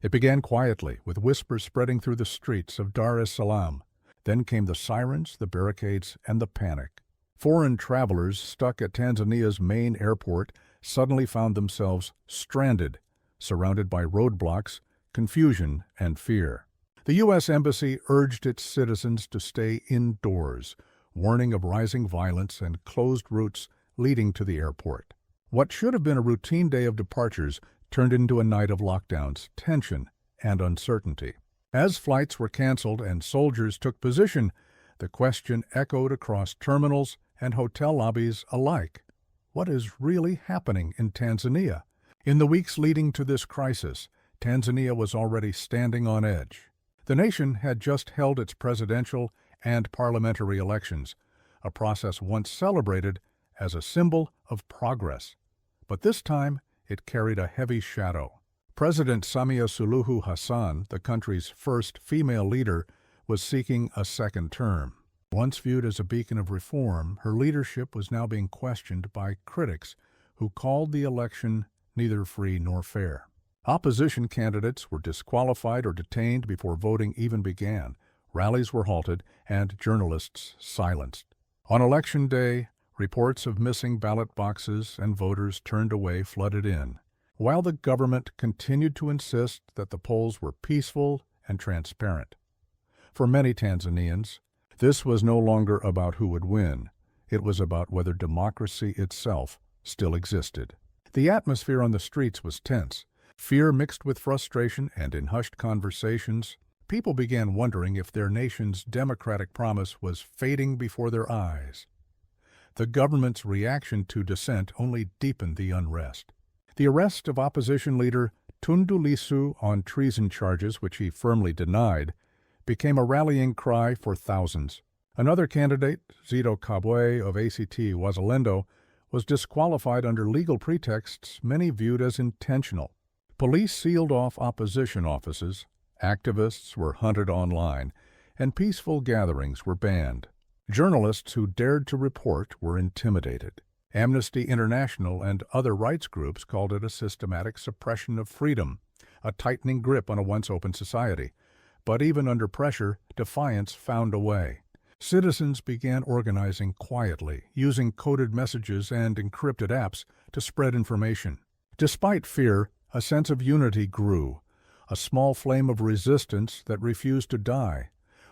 It began quietly, with whispers spreading through the streets of Dar es Salaam. Then came the sirens, the barricades, and the panic. Foreign travelers stuck at Tanzania's main airport suddenly found themselves stranded, surrounded by roadblocks, confusion, and fear. The U.S. Embassy urged its citizens to stay indoors, warning of rising violence and closed routes leading to the airport. What should have been a routine day of departures turned into a night of lockdowns, tension, and uncertainty. As flights were canceled and soldiers took position, the question echoed across terminals and hotel lobbies alike. What is really happening in Tanzania? In the weeks leading to this crisis, Tanzania was already standing on edge. The nation had just held its presidential and parliamentary elections, a process once celebrated as a symbol of progress. But this time, it carried a heavy shadow. President Samia Suluhu Hassan, the country's first female leader, was seeking a second term. Once viewed as a beacon of reform, her leadership was now being questioned by critics who called the election neither free nor fair. Opposition candidates were disqualified or detained before voting even began. Rallies were halted and journalists silenced. On Election Day, reports of missing ballot boxes and voters turned away flooded in, while the government continued to insist that the polls were peaceful and transparent. For many Tanzanians, this was no longer about who would win. It was about whether democracy itself still existed. The atmosphere on the streets was tense. Fear mixed with frustration, and in hushed conversations, people began wondering if their nation's democratic promise was fading before their eyes. The government's reaction to dissent only deepened the unrest. The arrest of opposition leader Tundu Lissu on treason charges, which he firmly denied, became a rallying cry for thousands. Another candidate, Zito Kabwe of ACT Wazalendo, was disqualified under legal pretexts many viewed as intentional. Police sealed off opposition offices, activists were hunted online, and peaceful gatherings were banned. Journalists who dared to report were intimidated. Amnesty International and other rights groups called it a systematic suppression of freedom, a tightening grip on a once open society. But even under pressure, defiance found a way. Citizens began organizing quietly, using coded messages and encrypted apps to spread information. Despite fear, a sense of unity grew, a small flame of resistance that refused to die.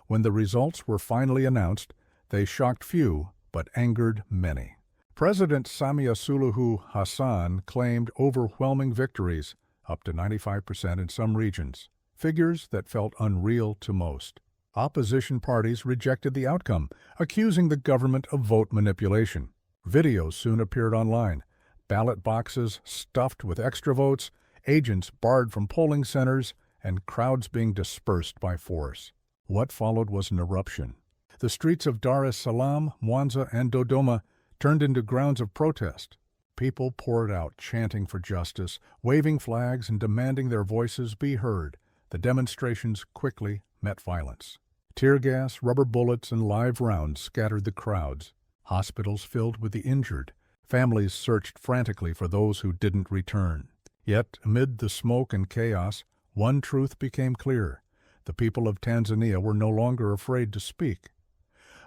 When the results were finally announced, they shocked few, but angered many. President Samia Suluhu Hassan claimed overwhelming victories, up to 95% in some regions, figures that felt unreal to most. Opposition parties rejected the outcome, accusing the government of vote manipulation. Videos soon appeared online, ballot boxes stuffed with extra votes, agents barred from polling centers, and crowds being dispersed by force. What followed was an eruption. The streets of Dar es Salaam, Mwanza, and Dodoma turned into grounds of protest. People poured out, chanting for justice, waving flags, and demanding their voices be heard. The demonstrations quickly met violence. Tear gas, rubber bullets, and live rounds scattered the crowds. Hospitals filled with the injured. Families searched frantically for those who didn't return. Yet, amid the smoke and chaos, one truth became clear. The people of Tanzania were no longer afraid to speak.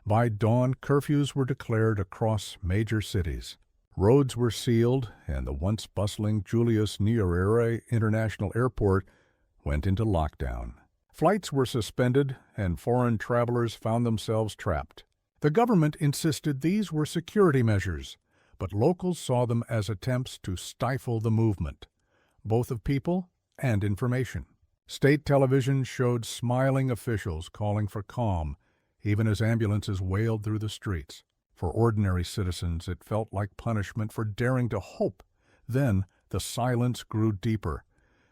By dawn, curfews were declared across major cities. Roads were sealed, and the once bustling Julius Nyerere International Airport went into lockdown. Flights were suspended, and foreign travelers found themselves trapped. The government insisted these were security measures, but locals saw them as attempts to stifle the movement, both of people and information. State television showed smiling officials calling for calm, even as ambulances wailed through the streets. For ordinary citizens, it felt like punishment for daring to hope. Then the silence grew deeper.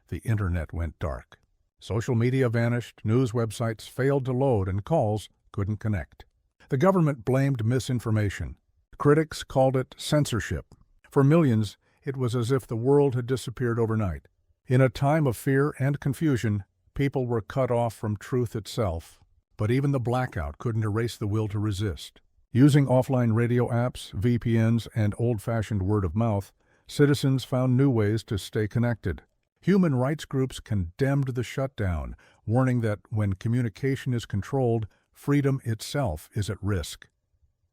The internet went dark. Social media vanished, news websites failed to load, and calls couldn't connect. The government blamed misinformation. Critics called it censorship. For millions, it was as if the world had disappeared overnight. In a time of fear and confusion, people were cut off from truth itself. But even the blackout couldn't erase the will to resist. Using offline radio apps, VPNs, and old-fashioned word of mouth, citizens found new ways to stay connected. Human rights groups condemned the shutdown, warning that when communication is controlled, freedom itself is at risk.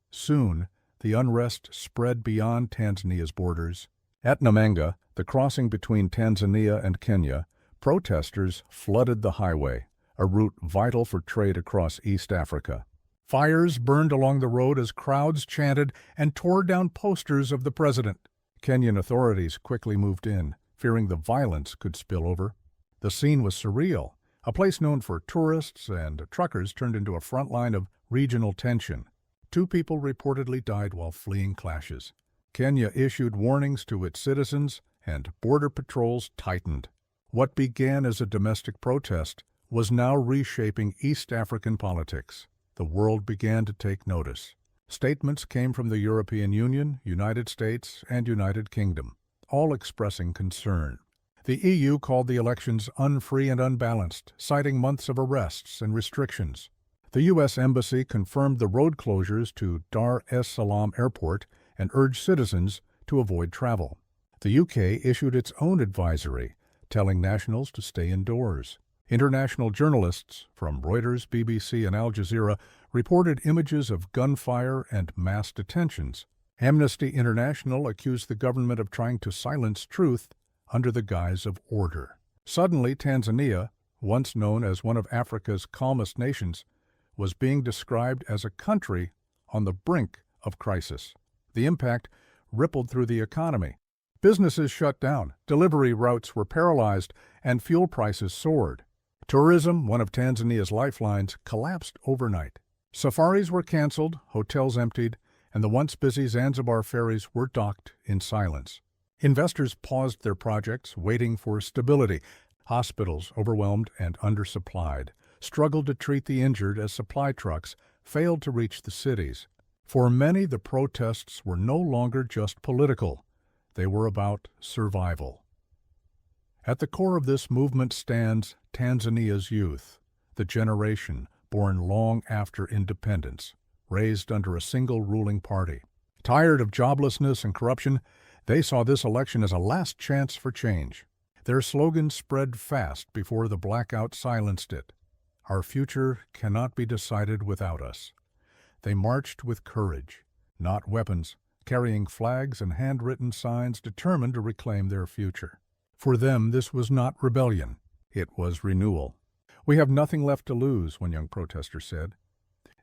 Soon, the unrest spread beyond Tanzania's borders. At Namanga, the crossing between Tanzania and Kenya, protesters flooded the highway, a route vital for trade across East Africa. Fires burned along the road as crowds chanted and tore down posters of the president. Kenyan authorities quickly moved in, fearing the violence could spill over. The scene was surreal. A place known for tourists and truckers turned into a front line of regional tension. 2 people reportedly died while fleeing clashes. Kenya issued warnings to its citizens, and border patrols tightened. What began as a domestic protest was now reshaping East African politics. The world began to take notice. Statements came from the European Union, United States, and United Kingdom, all expressing concern. The EU called the elections unfree and unbalanced, citing months of arrests and restrictions. The U.S. Embassy confirmed the road closures to Dar es Salaam Airport and urged citizens to avoid travel. The UK issued its own advisory, telling nationals to stay indoors. International journalists from Reuters, BBC, and Al Jazeera reported images of gunfire and mass detentions. Amnesty International accused the government of trying to silence truth under the guise of order. Suddenly, Tanzania, once known as one of Africa's calmest nations, was being described as a country on the brink of crisis. The impact rippled through the economy. Businesses shut down, delivery routes were paralyzed, and fuel prices soared. Tourism, one of Tanzania's lifelines, collapsed overnight. Safaris were canceled, hotels emptied, and the once busy Zanzibar ferries were docked in silence. Investors paused their projects, waiting for stability. Hospitals, overwhelmed and undersupplied, struggled to treat the injured as supply trucks failed to reach the cities. For many, the protests were no longer just political. They were about survival. At the core of this movement stands Tanzania's youth, the generation born long after independence, raised under a single ruling party. Tired of joblessness and corruption, they saw this election as a last chance for change. Their slogan spread fast before the blackout silenced it. Our future cannot be decided without us. They marched with courage, not weapons, carrying flags and handwritten signs determined to reclaim their future. For them, this was not rebellion. It was renewal. "We have nothing left to lose," one young protester said,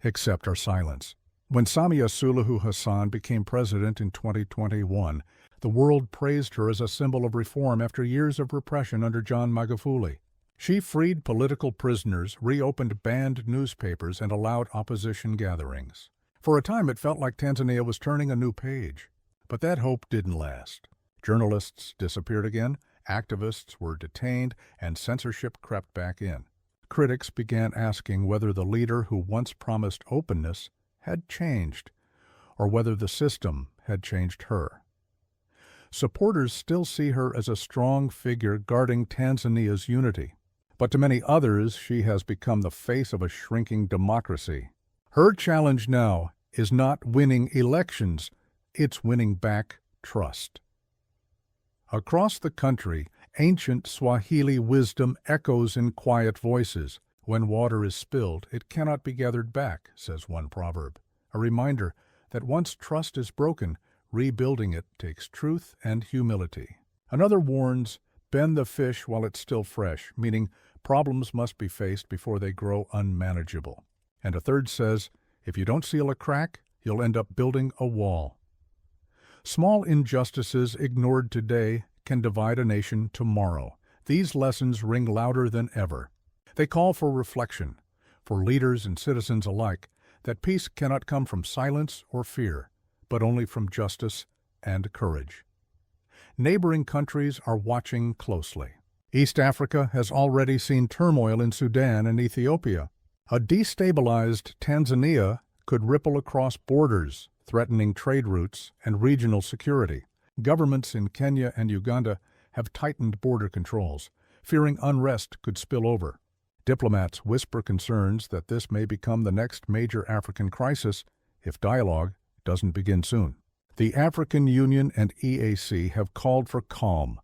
"except our silence." When Samia Suluhu Hassan became president in 2021, the world praised her as a symbol of reform after years of repression under John Magufuli. She freed political prisoners, reopened banned newspapers, and allowed opposition gatherings. For a time, it felt like Tanzania was turning a new page. But that hope didn't last. Journalists disappeared again, activists were detained, and censorship crept back in. Critics began asking whether the leader who once promised openness had changed, or whether the system had changed her. Supporters still see her as a strong figure guarding Tanzania's unity. But to many others, she has become the face of a shrinking democracy. Her challenge now is not winning elections, it's winning back trust. Across the country, ancient Swahili wisdom echoes in quiet voices. When water is spilled, it cannot be gathered back, says one proverb. A reminder that once trust is broken, rebuilding it takes truth and humility. Another warns, bend the fish while it's still fresh, meaning problems must be faced before they grow unmanageable. And a third says, if you don't seal a crack, you'll end up building a wall. Small injustices ignored today can divide a nation tomorrow. These lessons ring louder than ever. They call for reflection, for leaders and citizens alike, that peace cannot come from silence or fear, but only from justice and courage. Neighboring countries are watching closely. East Africa has already seen turmoil in Sudan and Ethiopia. A destabilized Tanzania could ripple across borders, threatening trade routes and regional security. Governments in Kenya and Uganda have tightened border controls, fearing unrest could spill over. Diplomats whisper concerns that this may become the next major African crisis if dialogue doesn't begin soon. The African Union and EAC have called for calm,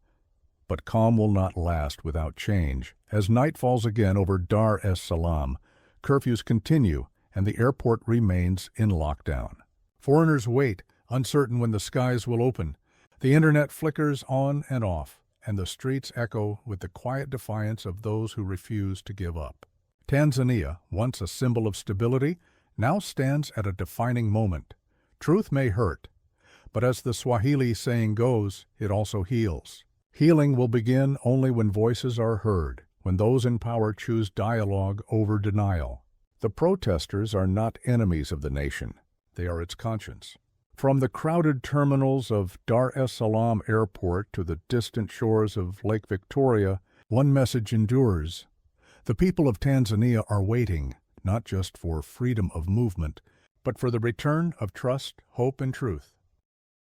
But calm will not last without change. As night falls again over Dar es Salaam, curfews continue and the airport remains in lockdown. Foreigners wait, uncertain when the skies will open. The internet flickers on and off, and the streets echo with the quiet defiance of those who refuse to give up. Tanzania, once a symbol of stability, now stands at a defining moment. Truth may hurt, but as the Swahili saying goes, it also heals. Healing will begin only when voices are heard, when those in power choose dialogue over denial. The protesters are not enemies of the nation. They are its conscience. From the crowded terminals of Dar es Salaam Airport to the distant shores of Lake Victoria, one message endures. The people of Tanzania are waiting, not just for freedom of movement, but for the return of trust, hope, and truth.